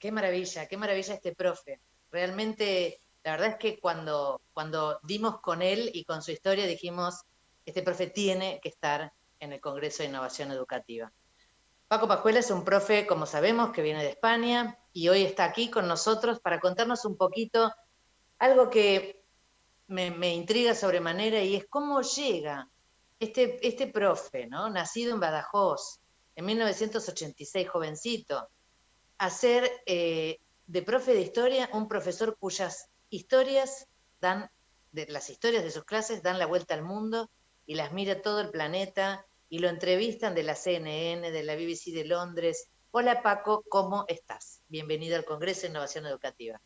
qué maravilla este profe. Realmente, la verdad es que cuando dimos con él y con su historia dijimos, este profe tiene que estar en el Congreso de Innovación Educativa. Paco Pajuela es un profe, como sabemos, que viene de España y hoy está aquí con nosotros para contarnos un poquito algo que me intriga sobremanera y es cómo llega este profe, ¿no? Nacido en Badajoz en 1986, jovencito, a ser de profe de historia un profesor cuyas historias las historias de sus clases dan la vuelta al mundo y las mira todo el planeta y lo entrevistan de la CNN, de la BBC de Londres. Hola Paco, ¿cómo estás? Bienvenido al Congreso de Innovación Educativa.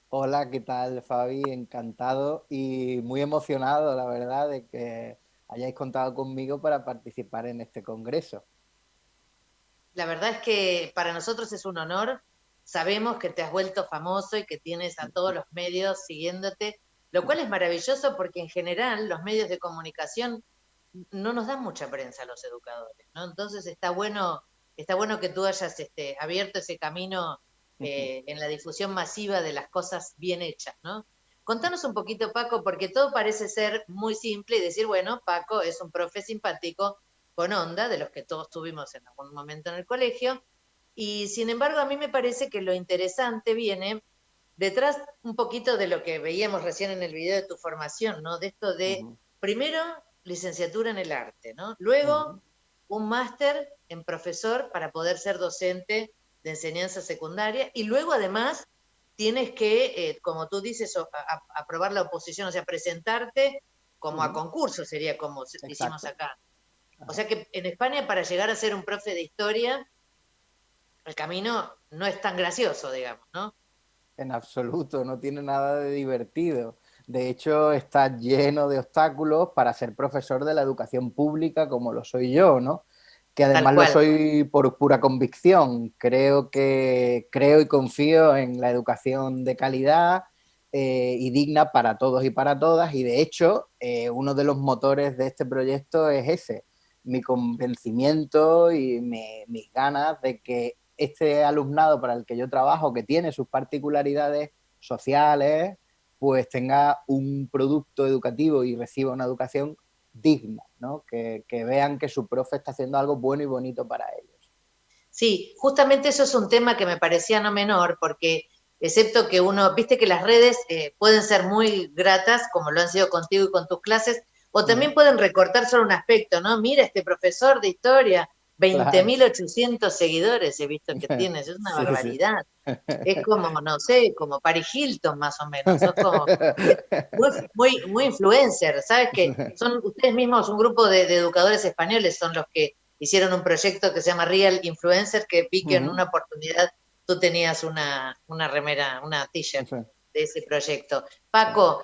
Hola, ¿qué tal, Fabi? Encantado y muy emocionado, la verdad, de que hayáis contado conmigo para participar en este congreso. La verdad es que para nosotros es un honor. Sabemos que te has vuelto famoso y que tienes a todos los medios siguiéndote, lo cual es maravilloso porque en general los medios de comunicación no nos dan mucha prensa a los educadores, ¿no? Entonces está bueno que tú hayas abierto ese camino en la difusión masiva de las cosas bien hechas, ¿no? Contanos un poquito, Paco, porque todo parece ser muy simple y decir, bueno, Paco es un profe simpático con onda, de los que todos tuvimos en algún momento en el colegio, y sin embargo a mí me parece que lo interesante viene detrás un poquito de lo que veíamos recién en el video de tu formación, ¿no? De esto de, Ujú, primero, licenciatura en el arte, ¿no? Luego, ujú, un máster en profesor para poder ser docente de enseñanza secundaria, y luego además tienes que, como tú dices, aprobar la oposición, o sea, presentarte como a ujú. concurso, sería como hicimos Exacto. acá. O Ajá. sea que en España para llegar a ser un profe de historia, el camino no es tan gracioso, digamos, ¿no? En absoluto, no tiene nada de divertido. De hecho, está lleno de obstáculos para ser profesor de la educación pública como lo soy yo, ¿no? Que Tal además lo cual. soy por pura convicción. Creo y confío en la educación de calidad y digna para todos y para todas. Y de hecho, uno de los motores de este proyecto es ese, mi convencimiento y mis ganas de que este alumnado para el que yo trabajo, que tiene sus particularidades sociales, pues tenga un producto educativo y reciba una educación digna, ¿no? Que vean que su profe está haciendo algo bueno y bonito para ellos. Sí, justamente eso es un tema que me parecía no menor, porque excepto que uno, viste que las redes pueden ser muy gratas, como lo han sido contigo y con tus clases, o Uh -huh. también pueden recortar solo un aspecto, ¿no? Mira, este profesor de historia, Claro. 20.800 seguidores he visto que tienes, es una Sí, sí. barbaridad. Es como, no sé, como Paris Hilton más o menos, sos como muy influencer, ¿sabes? Que son ustedes mismos un grupo de educadores españoles, son los que hicieron un proyecto que se llama Real Influencer, que vi Uh que en -huh. una oportunidad tú tenías una remera, una t-shirt Sí, de ese proyecto. sí. Paco,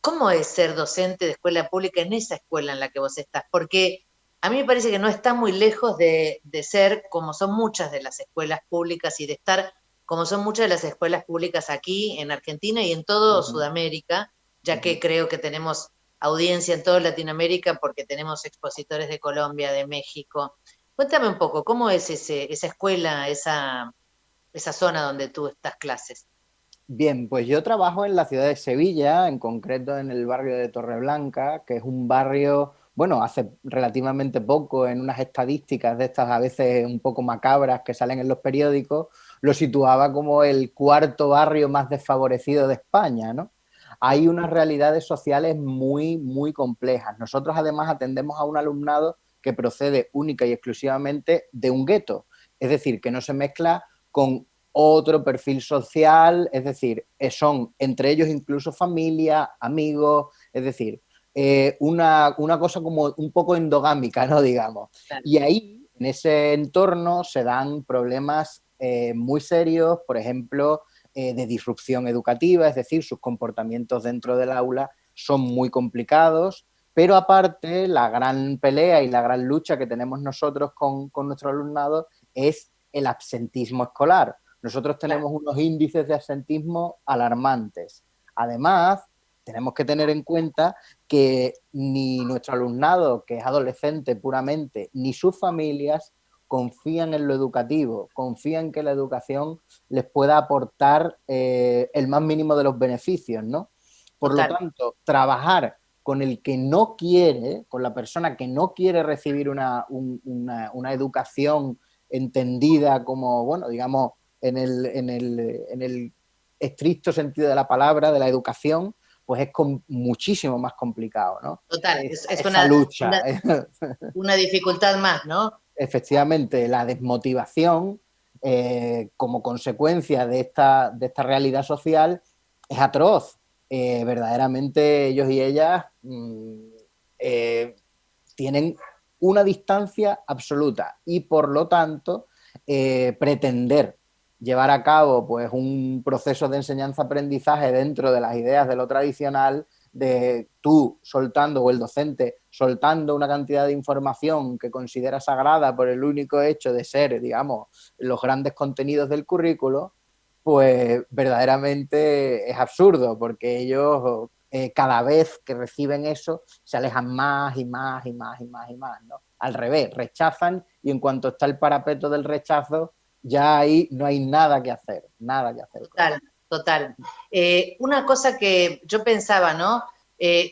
¿cómo es ser docente de escuela pública en esa escuela en la que vos estás? Porque a mí me parece que no está muy lejos de ser como son muchas de las escuelas públicas y de estar como son muchas de las escuelas públicas aquí en Argentina y en Uh todo -huh. Sudamérica, ya Uh -huh. que creo que tenemos audiencia en toda Latinoamérica porque tenemos expositores de Colombia, de México. Cuéntame un poco, ¿cómo es esa escuela, esa zona donde tú estás clases? Bien, pues yo trabajo en la ciudad de Sevilla, en concreto en el barrio de Torreblanca, que es un barrio, bueno, hace relativamente poco, en unas estadísticas de estas a veces un poco macabras que salen en los periódicos, lo situaba como el cuarto barrio más desfavorecido de España, ¿no? Hay unas realidades sociales muy complejas. Nosotros además atendemos a un alumnado que procede única y exclusivamente de un gueto, es decir, que no se mezcla con otro perfil social, es decir, son entre ellos incluso familia, amigos, es decir, una cosa como un poco endogámica, ¿no? Digamos. Claro. Y ahí, en ese entorno, se dan problemas muy serios, por ejemplo, de disrupción educativa, es decir, sus comportamientos dentro del aula son muy complicados, pero aparte, la gran pelea y la gran lucha que tenemos nosotros con nuestro alumnado es el absentismo escolar. Nosotros Claro. tenemos unos índices de absentismo alarmantes. Además, tenemos que tener en cuenta que ni nuestro alumnado, que es adolescente puramente, ni sus familias confían en lo educativo, confían que la educación les pueda aportar el más mínimo de los beneficios, ¿no? Por lo Total. tanto, trabajar con el que no quiere, con la persona que no quiere recibir una educación entendida como, bueno, digamos, en el estricto sentido de la palabra, de la educación, pues es muchísimo más complicado, ¿no? Total, es Esa lucha. una dificultad más, ¿no? Efectivamente, la desmotivación como consecuencia de esta realidad social es atroz. Verdaderamente ellos y ellas tienen una distancia absoluta y por lo tanto pretender llevar a cabo pues un proceso de enseñanza-aprendizaje dentro de las ideas de lo tradicional, de tú soltando o el docente soltando una cantidad de información que considera sagrada por el único hecho de ser, digamos, los grandes contenidos del currículo, pues verdaderamente es absurdo, porque ellos cada vez que reciben eso se alejan más y más y más y más y más, ¿no? Al revés, rechazan y en cuanto está el parapeto del rechazo, ya ahí no hay nada que hacer, nada que hacer. Total, total. Una cosa que yo pensaba, ¿no?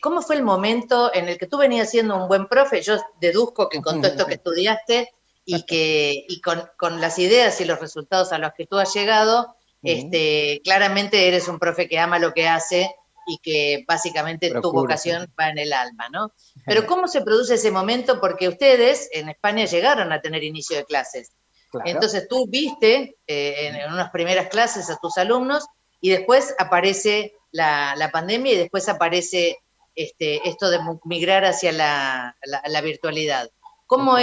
¿Cómo fue el momento en el que tú venías siendo un buen profe? Yo deduzco que con todo esto que estudiaste y con las ideas y los resultados a los que tú has llegado, claramente eres un profe que ama lo que hace y que básicamente tu vocación va en el alma, ¿no? Pero ¿cómo se produce ese momento? Porque ustedes en España llegaron a tener inicio de clases. Claro. Entonces tú viste en unas primeras clases a tus alumnos y después aparece la pandemia y después aparece esto de migrar hacia la virtualidad. ¿Cómo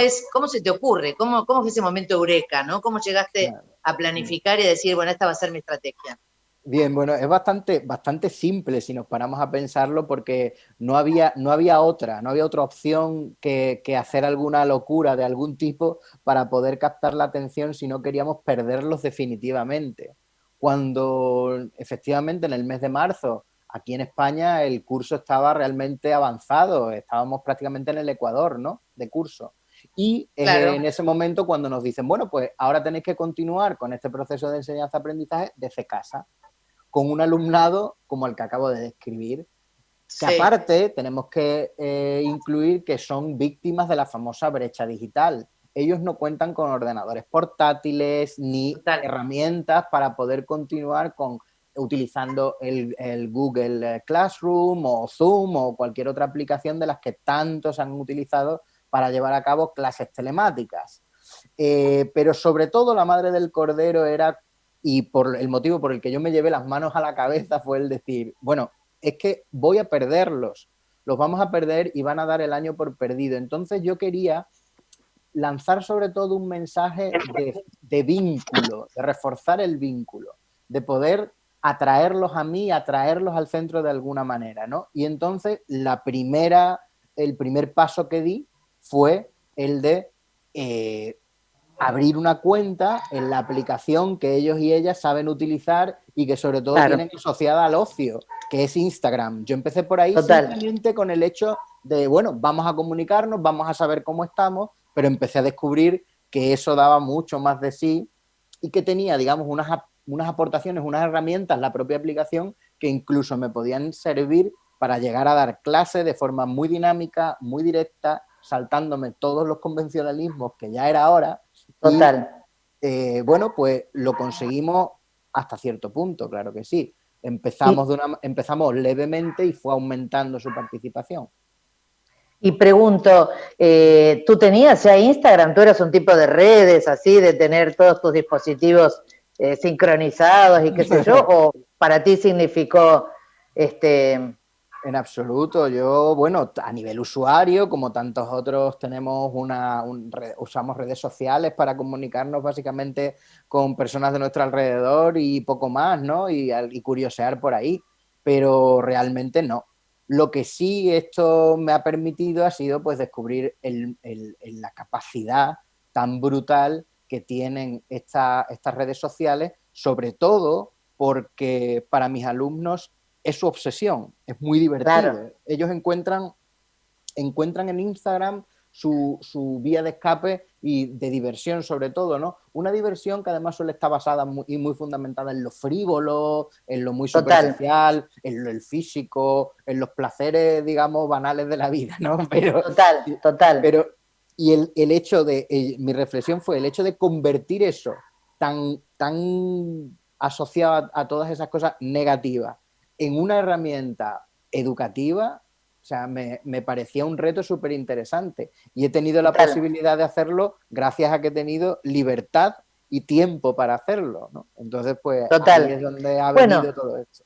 se te ocurre? ¿Cómo fue ese momento eureka, ¿no? ¿Cómo llegaste a planificar y a decir, bueno, esta va a ser mi estrategia? Bien, bueno, es bastante simple si nos paramos a pensarlo, porque no había otra opción que hacer alguna locura de algún tipo para poder captar la atención si no queríamos perderlos definitivamente. Cuando efectivamente en el mes de marzo, aquí en España, el curso estaba realmente avanzado, estábamos prácticamente en el Ecuador, ¿no? De curso. Y claro. En ese momento cuando nos dicen, bueno, pues ahora tenéis que continuar con este proceso de enseñanza-aprendizaje desde casa, con un alumnado como el que acabo de describir, que aparte tenemos que incluir que son víctimas de la famosa brecha digital. Ellos no cuentan con ordenadores portátiles ni herramientas para poder continuar utilizando el Google Classroom o Zoom o cualquier otra aplicación de las que tantos han utilizado para llevar a cabo clases telemáticas. Pero sobre todo la madre del cordero era, y por el motivo por el que yo me llevé las manos a la cabeza, fue el decir, bueno, es que voy a perderlos, los vamos a perder y van a dar el año por perdido. Entonces yo quería lanzar sobre todo un mensaje de vínculo, de reforzar el vínculo, de poder atraerlos a mí, atraerlos al centro de alguna manera, ¿no? Y entonces el primer paso que di fue el de abrir una cuenta en la aplicación que ellos y ellas saben utilizar y que sobre todo tienen asociada al ocio, que es Instagram. Yo empecé por ahí simplemente con el hecho de, bueno, vamos a comunicarnos, vamos a saber cómo estamos, pero empecé a descubrir que eso daba mucho más de sí y que tenía, digamos, unas aportaciones, unas herramientas, la propia aplicación, que incluso me podían servir para llegar a dar clases de forma muy dinámica, muy directa, saltándome todos los convencionalismos que ya era hora. Total. Y bueno, pues lo conseguimos hasta cierto punto, claro que sí. Empezamos levemente y fue aumentando su participación. Y pregunto, ¿tú tenías ya Instagram? ¿Tú eras un tipo de redes así, de tener todos tus dispositivos sincronizados y qué sé yo? ¿O para ti significó En absoluto, yo, bueno, a nivel usuario, como tantos otros, tenemos usamos redes sociales para comunicarnos básicamente con personas de nuestro alrededor y poco más, ¿no? Y curiosear por ahí, pero realmente no. Lo que sí esto me ha permitido ha sido pues descubrir la capacidad tan brutal que tienen estas redes sociales, sobre todo porque para mis alumnos es su obsesión, es muy divertido. Claro. Ellos encuentran en Instagram su vía de escape y de diversión sobre todo, ¿no? Una diversión que además suele estar basada y muy fundamentada en lo frívolo, en lo muy superficial, en lo físico, en los placeres, digamos, banales de la vida, ¿no? Total. Y el hecho de, mi reflexión fue el hecho de convertir eso tan asociado a todas esas cosas negativas en una herramienta educativa. O sea, me parecía un reto súper interesante y he tenido la posibilidad de hacerlo gracias a que he tenido libertad y tiempo para hacerlo, ¿no? Entonces, pues ahí es donde ha venido todo esto.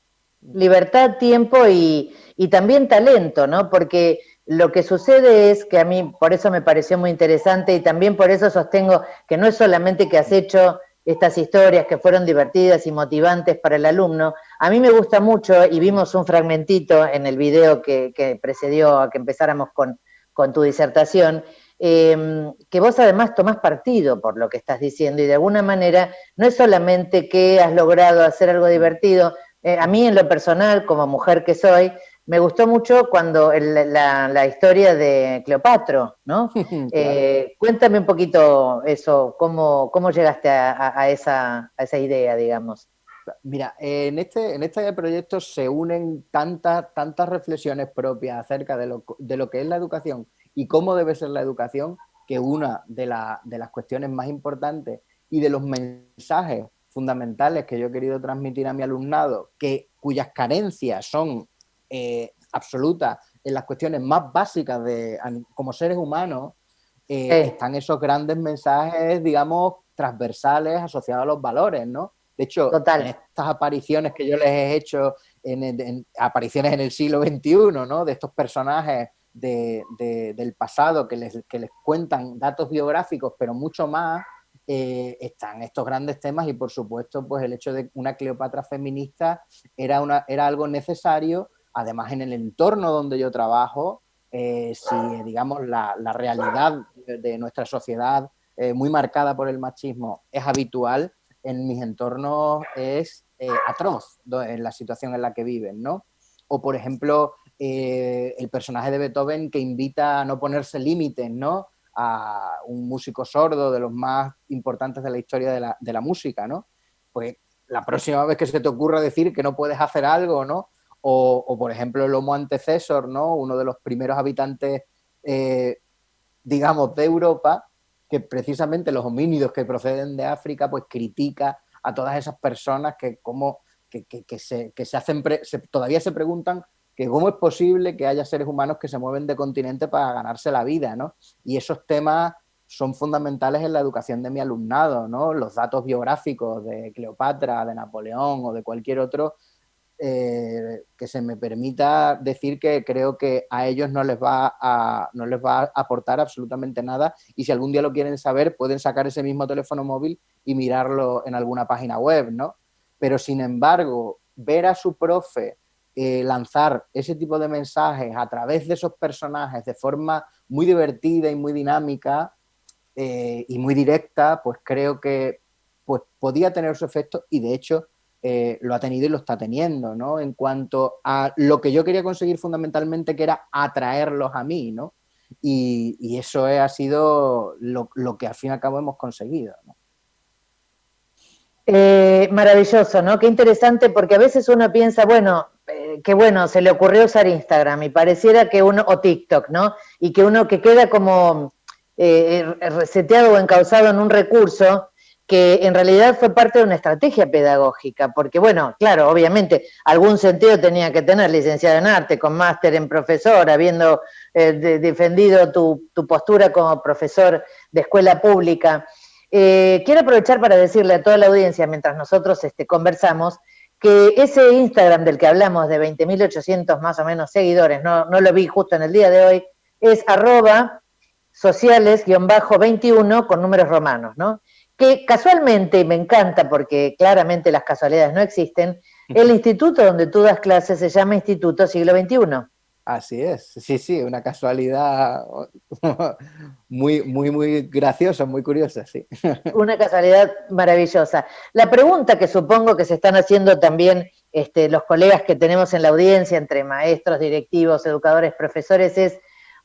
Libertad, tiempo y también talento, ¿no? Porque lo que sucede es que a mí por eso me pareció muy interesante y también por eso sostengo que no es solamente que has hecho estas historias que fueron divertidas y motivantes para el alumno. A mí me gusta mucho, y vimos un fragmentito en el video que precedió a que empezáramos con tu disertación, que vos además tomás partido por lo que estás diciendo y de alguna manera no es solamente que has logrado hacer algo divertido. A mí en lo personal, como mujer que soy, me gustó mucho cuando la historia de Cleopatra, ¿no? Claro. Cuéntame un poquito eso, cómo llegaste a esa idea, digamos. Mira, en este proyecto se unen tantas reflexiones propias acerca de lo que es la educación y cómo debe ser la educación, que una de las cuestiones más importantes y de los mensajes fundamentales que yo he querido transmitir a mi alumnado, cuyas carencias son absolutas en las cuestiones más básicas como seres humanos, están esos grandes mensajes, digamos, transversales asociados a los valores, ¿no? De hecho, en estas apariciones que yo les he hecho, apariciones en el siglo XXI, ¿no? De estos personajes del pasado que les cuentan datos biográficos, pero mucho más, están estos grandes temas y, por supuesto, pues el hecho de una Cleopatra feminista era algo necesario. Además, en el entorno donde yo trabajo, si, digamos, la realidad de nuestra sociedad, muy marcada por el machismo, es habitual, en mis entornos es atroz en la situación en la que viven, ¿no? O, por ejemplo, el personaje de Beethoven que invita a no ponerse límites, ¿no? A un músico sordo de los más importantes de la historia de la música, ¿no? Pues la próxima vez que se te ocurra decir que no puedes hacer algo, ¿no? O por ejemplo, el Homo antecesor, ¿no? Uno de los primeros habitantes, digamos, de Europa, que precisamente los homínidos que proceden de África, pues critica a todas esas personas que todavía se preguntan que cómo es posible que haya seres humanos que se mueven de continente para ganarse la vida, ¿no? Y esos temas son fundamentales en la educación de mi alumnado, ¿no? Los datos biográficos de Cleopatra, de Napoleón o de cualquier otro, que se me permita decir que creo que a ellos no les va a aportar absolutamente nada, y si algún día lo quieren saber pueden sacar ese mismo teléfono móvil y mirarlo en alguna página web, ¿no? Pero sin embargo, ver a su profe lanzar ese tipo de mensajes a través de esos personajes de forma muy divertida y muy dinámica y muy directa, pues creo que pues, podía tener su efecto, y de hecho lo ha tenido y lo está teniendo, ¿no? En cuanto a lo que yo quería conseguir fundamentalmente, que era atraerlos a mí, ¿no? Y eso ha sido lo que al fin y al cabo hemos conseguido, ¿no? Maravilloso, ¿no? Qué interesante, porque a veces uno piensa, bueno, que bueno, se le ocurrió usar Instagram y pareciera que uno, o TikTok, ¿no? Y que uno que queda como reseteado o encauzado en un recurso que en realidad fue parte de una estrategia pedagógica, porque bueno, claro, obviamente algún sentido tenía que tener, licenciado en arte, con máster en profesor, habiendo defendido tu postura como profesor de escuela pública. Quiero aprovechar para decirle a toda la audiencia, mientras nosotros conversamos, que ese Instagram del que hablamos de 20.800 más o menos seguidores, no lo vi justo en el día de hoy, es @sociales_21 con números romanos, ¿no? Que casualmente, y me encanta porque claramente las casualidades no existen, el instituto donde tú das clases se llama Instituto Siglo XXI. Así es, sí, una casualidad muy, muy, muy graciosa, muy curiosa, sí. Una casualidad maravillosa. La pregunta que supongo que se están haciendo también los colegas que tenemos en la audiencia, entre maestros, directivos, educadores, profesores, es,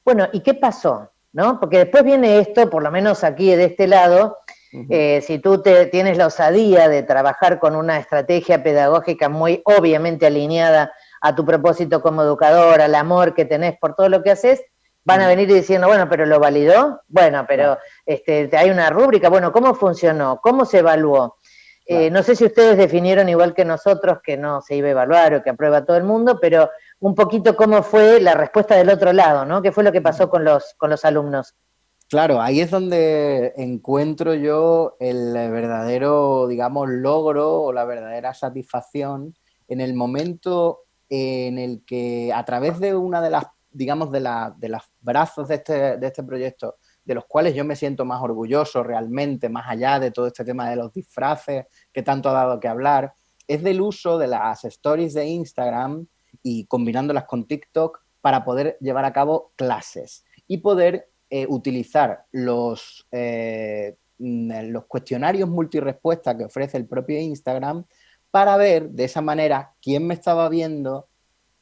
bueno, ¿y qué pasó? ¿no? Porque después viene esto, por lo menos aquí de este lado, si tú tienes la osadía de trabajar con una estrategia pedagógica muy obviamente alineada a tu propósito como educador, al amor que tenés por todo lo que haces, van a venir diciendo, bueno, pero ¿lo validó? Bueno, pero hay una rúbrica, bueno, ¿cómo funcionó? ¿Cómo se evaluó? No sé si ustedes definieron igual que nosotros que no se iba a evaluar o que aprueba todo el mundo, pero un poquito cómo fue la respuesta del otro lado, ¿no? ¿Qué fue lo que pasó con los alumnos? Claro, ahí es donde encuentro yo el verdadero, digamos, logro o la verdadera satisfacción en el momento en el que a través de una de las, digamos, de los brazos de este proyecto, de los cuales yo me siento más orgulloso realmente, más allá de todo este tema de los disfraces que tanto ha dado que hablar, es del uso de las stories de Instagram y combinándolas con TikTok para poder llevar a cabo clases y poder utilizar los cuestionarios multirespuesta que ofrece el propio Instagram para ver de esa manera quién me estaba viendo,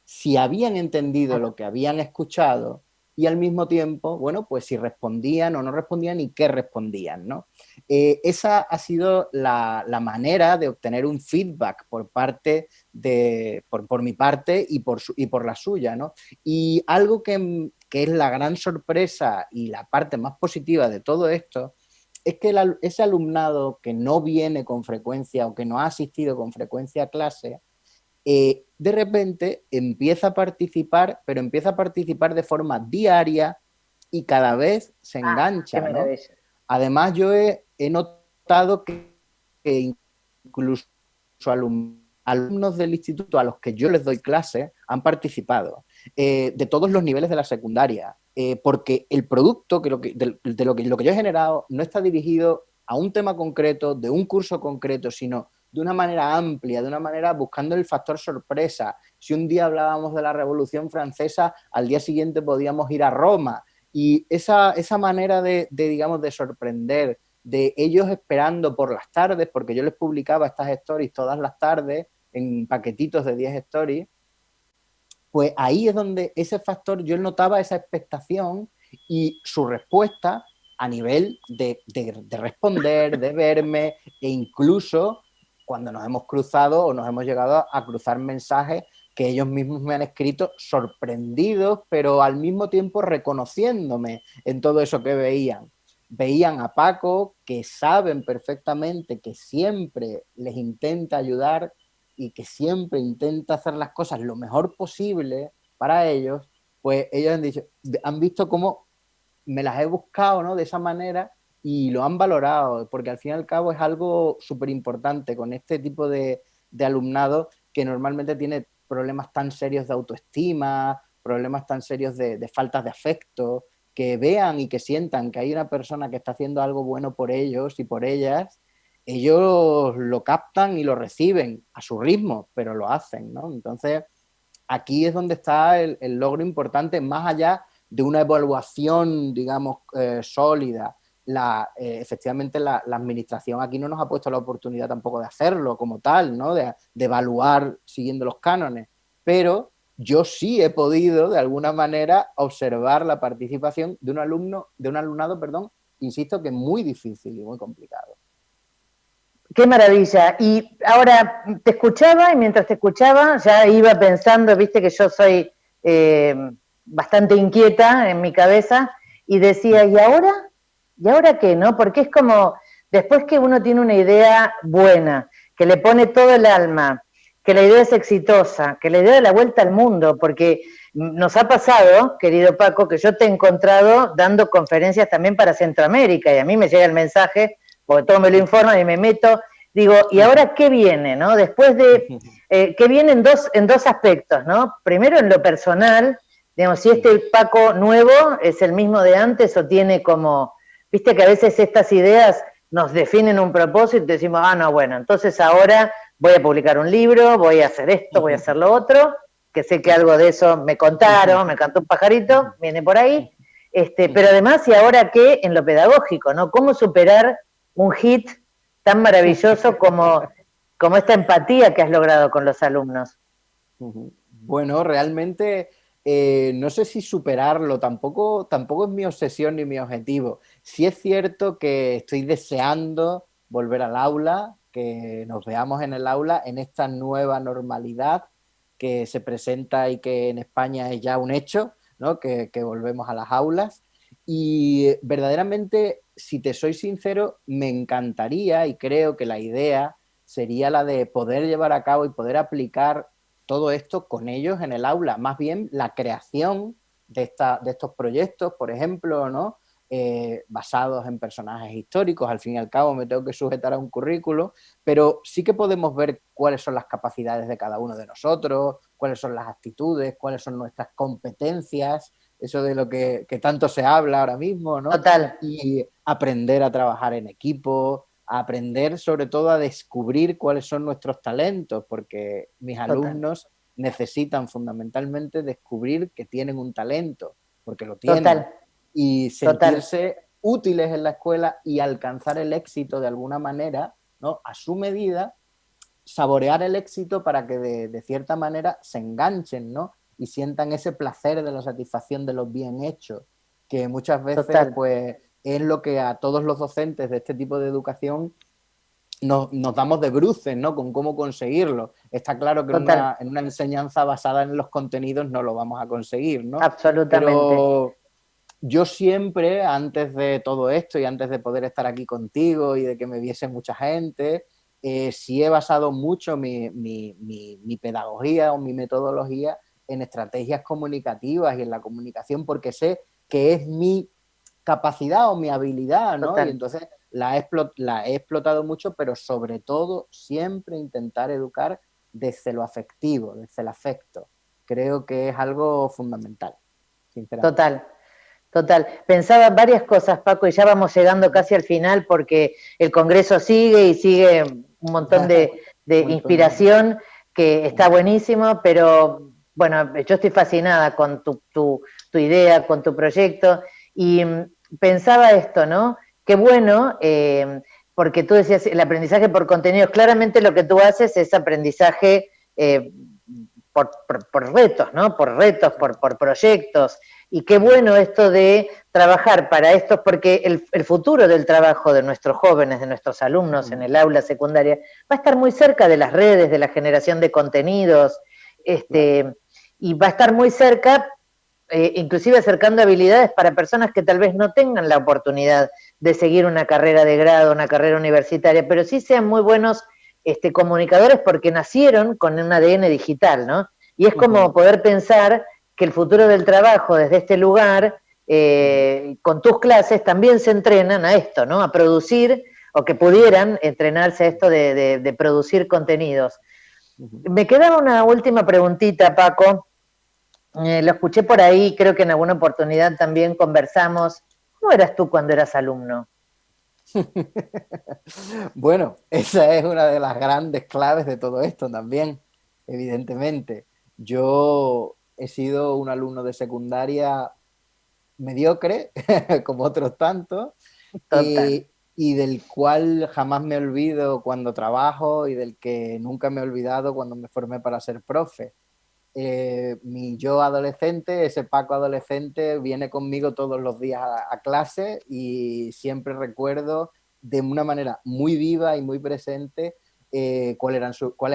si habían entendido lo que habían escuchado y al mismo tiempo, bueno, pues si respondían o no respondían y qué respondían, ¿no? Esa ha sido la manera de obtener un feedback por parte por mi parte y por la suya, ¿no? Y algo que es la gran sorpresa y la parte más positiva de todo esto es que ese alumnado que no viene con frecuencia o que no ha asistido con frecuencia a clase, de repente empieza a participar, pero empieza a participar de forma diaria y cada vez se engancha, ¿no? Además, yo he notado que incluso alumnos del instituto a los que yo les doy clase han participado, de todos los niveles de la secundaria, porque el producto, de lo que yo he generado, no está dirigido a un tema concreto, de un curso concreto, sino de una manera amplia, de una manera buscando el factor sorpresa. Si un día hablábamos de la Revolución Francesa, al día siguiente podíamos ir a Roma. Y esa manera digamos, de sorprender, de ellos esperando por las tardes, porque yo les publicaba estas stories todas las tardes en paquetitos de 10 stories, pues ahí es donde ese factor, yo notaba esa expectación y su respuesta a nivel de responder, de verme, e incluso cuando nos hemos cruzado o nos hemos llegado a cruzar mensajes que ellos mismos me han escrito sorprendidos, pero al mismo tiempo reconociéndome en todo eso que veían. Veían a Paco, que saben perfectamente que siempre les intenta ayudar y que siempre intenta hacer las cosas lo mejor posible para ellos, pues ellos han visto cómo me las he buscado, ¿no? De esa manera y lo han valorado, porque al fin y al cabo es algo súper importante con este tipo de alumnado que normalmente tiene problemas tan serios de autoestima, problemas tan serios de faltas de afecto, que vean y que sientan que hay una persona que está haciendo algo bueno por ellos y por ellas, ellos lo captan y lo reciben a su ritmo, pero lo hacen, ¿no? Entonces, aquí es donde está el logro importante, más allá de una evaluación, digamos, sólida. Efectivamente, la administración aquí no nos ha puesto la oportunidad tampoco de hacerlo como tal, ¿no? De evaluar siguiendo los cánones, pero yo sí he podido, de alguna manera, observar la participación de un alumnado, perdón, insisto, que es muy difícil y muy complicado. Qué maravilla. Y ahora te escuchaba y mientras te escuchaba ya iba pensando, viste que yo soy bastante inquieta en mi cabeza y decía, ¿y ahora? ¿Y ahora qué? ¿No? Porque es como, después que uno tiene una idea buena, que le pone todo el alma, que la idea es exitosa, que la idea da la vuelta al mundo, porque nos ha pasado, querido Paco, que yo te he encontrado dando conferencias también para Centroamérica y a mí me llega el mensaje, porque todo me lo informan y me meto, digo, ¿y ahora qué viene? ¿No? Después de, ¿qué viene en dos aspectos? ¿No? Primero en lo personal, digamos, si este Paco nuevo es el mismo de antes o tiene como, viste que a veces estas ideas nos definen un propósito y decimos, no, bueno, entonces ahora voy a publicar un libro, voy a hacer esto, voy a hacer lo otro, que sé que algo de eso me contaron, me cantó un pajarito, viene por ahí, pero además, ¿y ahora qué? En lo pedagógico, ¿no? ¿Cómo superar un hit tan maravilloso como esta empatía que has logrado con los alumnos? Bueno, realmente no sé si superarlo, tampoco es mi obsesión ni mi objetivo. Sí es cierto que estoy deseando volver al aula, que nos veamos en el aula, en esta nueva normalidad que se presenta y que en España es ya un hecho, ¿no? Que volvemos a las aulas. Y verdaderamente, si te soy sincero, me encantaría, y creo que la idea sería la de poder llevar a cabo y poder aplicar todo esto con ellos en el aula, más bien la creación de estos proyectos, por ejemplo, ¿no? Basados en personajes históricos, al fin y al cabo me tengo que sujetar a un currículo, pero sí que podemos ver cuáles son las capacidades de cada uno de nosotros, cuáles son las actitudes, cuáles son nuestras competencias, eso de lo que tanto se habla ahora mismo, ¿no? Total, Y aprender a trabajar en equipo, a aprender sobre todo a descubrir cuáles son nuestros talentos, porque mis total, alumnos necesitan fundamentalmente descubrir que tienen un talento, porque lo tienen, total, y total, sentirse útiles en la escuela y alcanzar el éxito de alguna manera, ¿no? A su medida, saborear el éxito para que de cierta manera se enganchen, ¿no? Y sientan ese placer de la satisfacción de lo bien hecho, que muchas veces total, pues es lo que a todos los docentes de este tipo de educación nos damos de bruces, ¿no? Con cómo conseguirlo. Está claro que total, en una enseñanza basada en los contenidos no lo vamos a conseguir, ¿no? absolutamente. Pero yo siempre, antes de todo esto y antes de poder estar aquí contigo y de que me viese mucha gente, sí he basado mucho mi pedagogía o mi metodología en estrategias comunicativas y en la comunicación, porque sé que es mi capacidad o mi habilidad, ¿no? Y Total, entonces la he explotado mucho, pero sobre todo siempre intentar educar desde lo afectivo, desde el afecto. Creo que es algo fundamental, sinceramente. total, total. Pensaba varias cosas, Paco, y ya vamos llegando casi al final porque el Congreso sigue y sigue un montón de Un montón de... inspiración que está buenísimo, pero bueno, yo estoy fascinada con tu idea, con tu proyecto, y pensaba esto, ¿no? Qué bueno, porque tú decías, el aprendizaje por contenidos, claramente lo que tú haces es aprendizaje por retos, ¿no? Por retos, por proyectos. Y qué bueno esto de trabajar para estos, porque el futuro del trabajo de nuestros jóvenes, de nuestros alumnos en el aula secundaria, va a estar muy cerca de las redes, de la generación de contenidos, y va a estar muy cerca, inclusive acercando habilidades para personas que tal vez no tengan la oportunidad de seguir una carrera de grado, una carrera universitaria, pero sí sean muy buenos comunicadores porque nacieron con un ADN digital, ¿no? Y es como poder pensar que el futuro del trabajo desde este lugar, con tus clases, también se entrenan a esto, ¿no? A producir, o que pudieran entrenarse a esto de producir contenidos. Me quedaba una última preguntita, Paco. Lo escuché por ahí, creo que en alguna oportunidad también conversamos. ¿Cómo eras tú cuando eras alumno? Bueno, esa es una de las grandes claves de todo esto también, evidentemente. Yo he sido un alumno de secundaria mediocre, como otros tantos, Total, y del cual jamás me olvido cuando trabajo y del que nunca me he olvidado cuando me formé para ser profe. Mi yo adolescente, ese Paco adolescente, viene conmigo todos los días a clase y siempre recuerdo de una manera muy viva y muy presente cuáles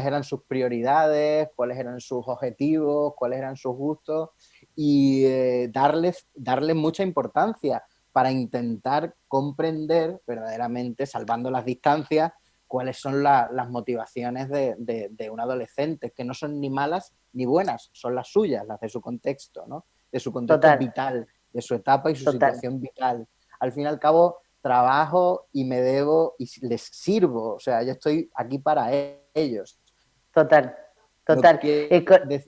eran sus prioridades, cuáles eran sus objetivos, cuáles eran sus gustos y darles mucha importancia para intentar comprender verdaderamente, salvando las distancias, cuáles son las motivaciones de un adolescente, que no son ni malas ni buenas, son las suyas, las de su contexto, ¿no? De su contexto total, vital, de su etapa y su total, situación vital. Al fin y al cabo, trabajo y me debo y les sirvo, o sea, yo estoy aquí para ellos. total, No total.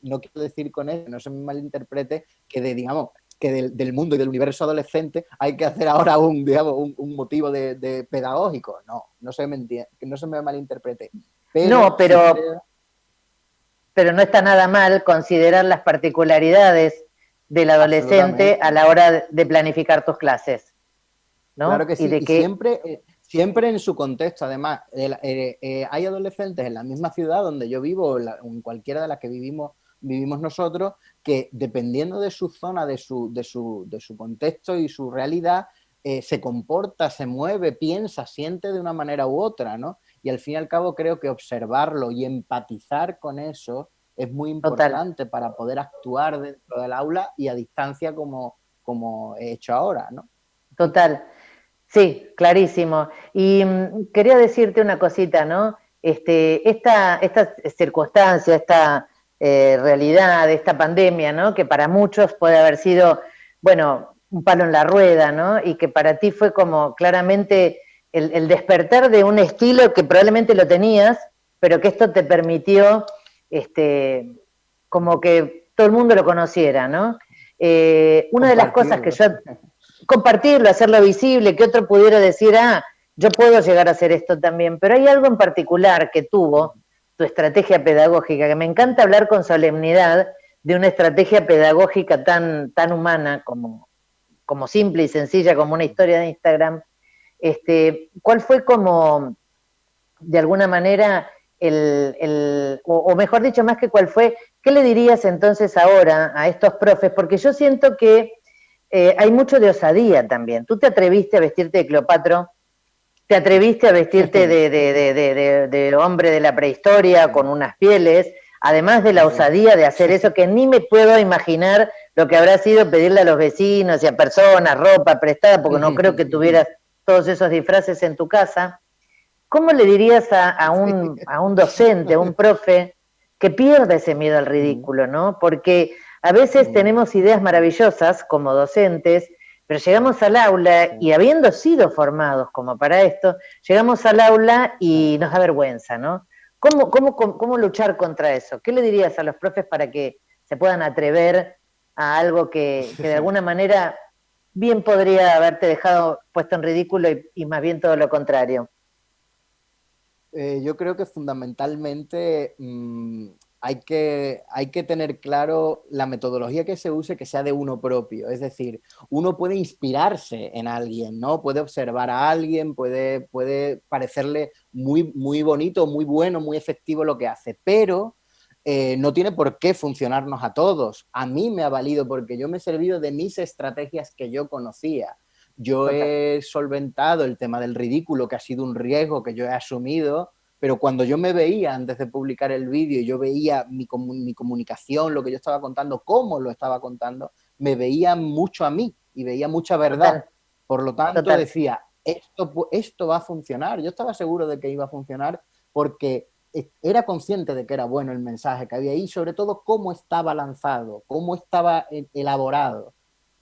no quiero decir con eso, no se me malinterprete, que digamos, que del mundo y del universo adolescente hay que hacer ahora digamos, un motivo de pedagógico. No, que no se me malinterprete. Pero No, sí creo... pero no está nada mal considerar las particularidades del adolescente a Absolutamente. la hora de planificar tus clases, Claro ¿no? que Y sí, de y que, siempre en su contexto. Además, hay adolescentes en la misma ciudad donde yo vivo, en cualquiera de las que vivimos vivimos nosotros, que dependiendo de su zona, de su contexto y su realidad, se comporta, se mueve, piensa, siente de una manera u otra, ¿no? Y al fin y al cabo creo que observarlo y empatizar con eso es muy Total. importante para poder actuar dentro del aula y a distancia como he hecho ahora, ¿no? Total. Sí, clarísimo. Y quería decirte una cosita, ¿no? Esta circunstancia, esta realidad, esta pandemia, ¿no? Que para muchos puede haber sido, bueno, un palo en la rueda, ¿no? Y que para ti fue como claramente el despertar de un estilo que probablemente lo tenías, pero que esto te permitió, como que todo el mundo lo conociera, ¿no? Una de las cosas que yo compartirlo, hacerlo visible, que otro pudiera decir, yo puedo llegar a hacer esto también, pero hay algo en particular que tuvo tu estrategia pedagógica, que me encanta hablar con solemnidad de una estrategia pedagógica tan humana como simple y sencilla, como una historia de Instagram. ¿Cuál fue como, de alguna manera, o mejor dicho, más que cuál fue, qué le dirías entonces ahora a estos profes? Porque yo siento que hay mucho de osadía también. Tú te atreviste a vestirte de Cleopatra, te atreviste a vestirte de hombre de la prehistoria con unas pieles, además de la osadía de hacer eso, que ni me puedo imaginar lo que habrá sido pedirle a los vecinos y a personas ropa prestada, porque no creo que tuvieras todos esos disfraces en tu casa. ¿Cómo le dirías a un docente, a un profe, que pierda ese miedo al ridículo, ¿no? Porque a veces tenemos ideas maravillosas como docentes, pero llegamos al aula y habiendo sido formados como para esto, llegamos al aula y nos da vergüenza, ¿no? ¿Cómo luchar contra eso? ¿Qué le dirías a los profes para que se puedan atrever a algo que de alguna manera bien podría haberte dejado puesto en ridículo y más bien todo lo contrario? Yo creo que fundamentalmente hay que tener claro la metodología que se use, que sea de uno propio. Es decir, uno puede inspirarse en alguien, ¿no? Puede observar a alguien, puede parecerle muy, muy bonito, muy bueno, muy efectivo lo que hace, pero no tiene por qué funcionarnos a todos. A mí me ha valido porque yo me he servido de mis estrategias que yo conocía. Yo he solventado el tema del ridículo, que ha sido un riesgo que yo he asumido, pero cuando yo me veía antes de publicar el vídeo, yo veía mi comunicación, lo que yo estaba contando, cómo lo estaba contando, me veía mucho a mí y veía mucha verdad. Total. Por lo tanto, Total. decía, esto va a funcionar. Yo estaba seguro de que iba a funcionar porque era consciente de que era bueno el mensaje que había ahí, sobre todo cómo estaba lanzado, cómo estaba elaborado.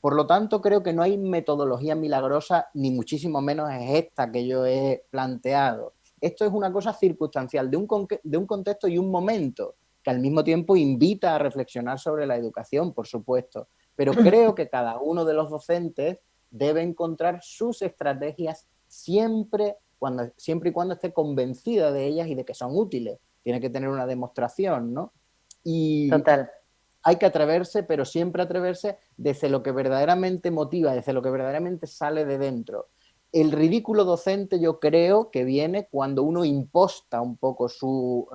Por lo tanto, creo que no hay metodología milagrosa, ni muchísimo menos es esta que yo he planteado. Esto es una cosa circunstancial, de un contexto y un momento, que al mismo tiempo invita a reflexionar sobre la educación, por supuesto. Pero creo que cada uno de los docentes debe encontrar sus estrategias siempre y cuando esté convencida de ellas y de que son útiles. Tiene que tener una demostración, ¿no? Y Total. hay que atreverse, pero siempre atreverse desde lo que verdaderamente motiva, desde lo que verdaderamente sale de dentro. El ridículo docente yo creo que viene cuando uno imposta un poco su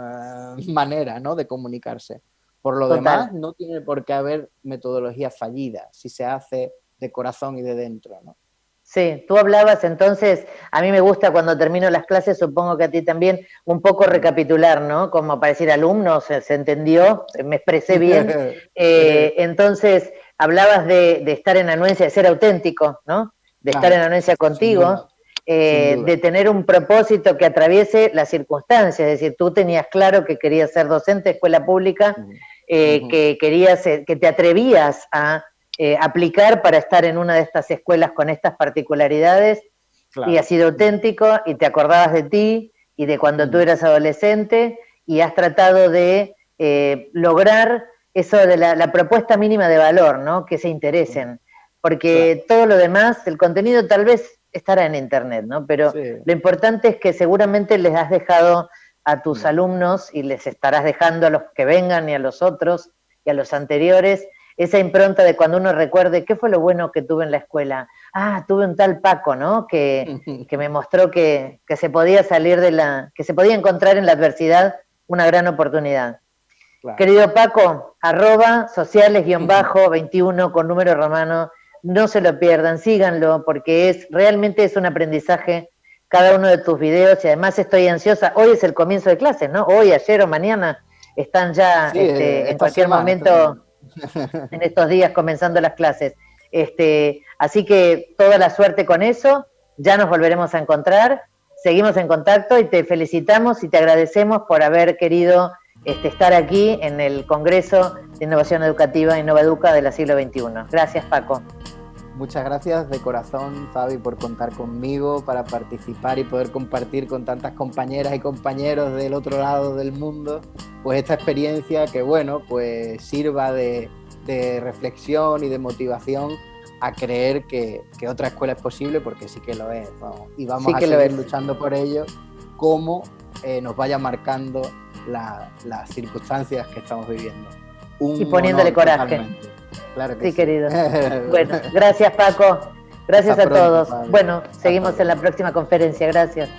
manera, ¿no?, de comunicarse. Por lo demás, no tiene por qué haber metodología fallida si se hace de corazón y de dentro, ¿no? Sí, tú hablabas entonces, a mí me gusta cuando termino las clases, supongo que a ti también, un poco recapitular, ¿no? Como para decir, alumnos, se entendió, me expresé bien. Entonces, hablabas de estar en anuencia, de ser auténtico, ¿no? De estar en anuencia contigo, sin duda. de tener un propósito que atraviese las circunstancias, es decir, tú tenías claro que querías ser docente de escuela pública, que querías, que te atrevías a aplicar para estar en una de estas escuelas con estas particularidades, claro. Y has sido auténtico y te acordabas de ti y de cuando tú eras adolescente y has tratado de lograr eso de la propuesta mínima de valor, ¿no? Que se interesen, porque todo lo demás, el contenido tal vez estará en internet, ¿no? Pero lo importante es que seguramente les has dejado a tus alumnos y les estarás dejando a los que vengan y a los otros y a los anteriores esa impronta de cuando uno recuerde qué fue lo bueno que tuve en la escuela. Tuve un tal Paco, ¿no? Que me mostró que se podía salir que se podía encontrar en la adversidad una gran oportunidad. Claro. Querido Paco, @sociales_21 con número romano, no se lo pierdan, síganlo, porque realmente es un aprendizaje cada uno de tus videos, y además estoy ansiosa. Hoy es el comienzo de clases, ¿no? Hoy, ayer o mañana están ya Sí, en cualquier momento, en estos días, comenzando las clases. Así que toda la suerte con eso, ya nos volveremos a encontrar, seguimos en contacto y te felicitamos y te agradecemos por haber querido estar aquí en el Congreso de Innovación Educativa Innovaduca de la siglo XXI. Gracias, Paco. Muchas gracias de corazón, Fabi, por contar conmigo para participar y poder compartir con tantas compañeras y compañeros del otro lado del mundo, pues esta experiencia que, bueno, pues sirva de reflexión y de motivación a creer que otra escuela es posible, porque sí que lo es, vamos. Y vamos sí a seguir luchando por ello, como nos vaya marcando las circunstancias que estamos viviendo. Y poniéndole coraje. Totalmente. Claro que sí, sí, querido. Bueno, gracias, Paco. Gracias a todos. Bueno, seguimos en la próxima conferencia. Gracias.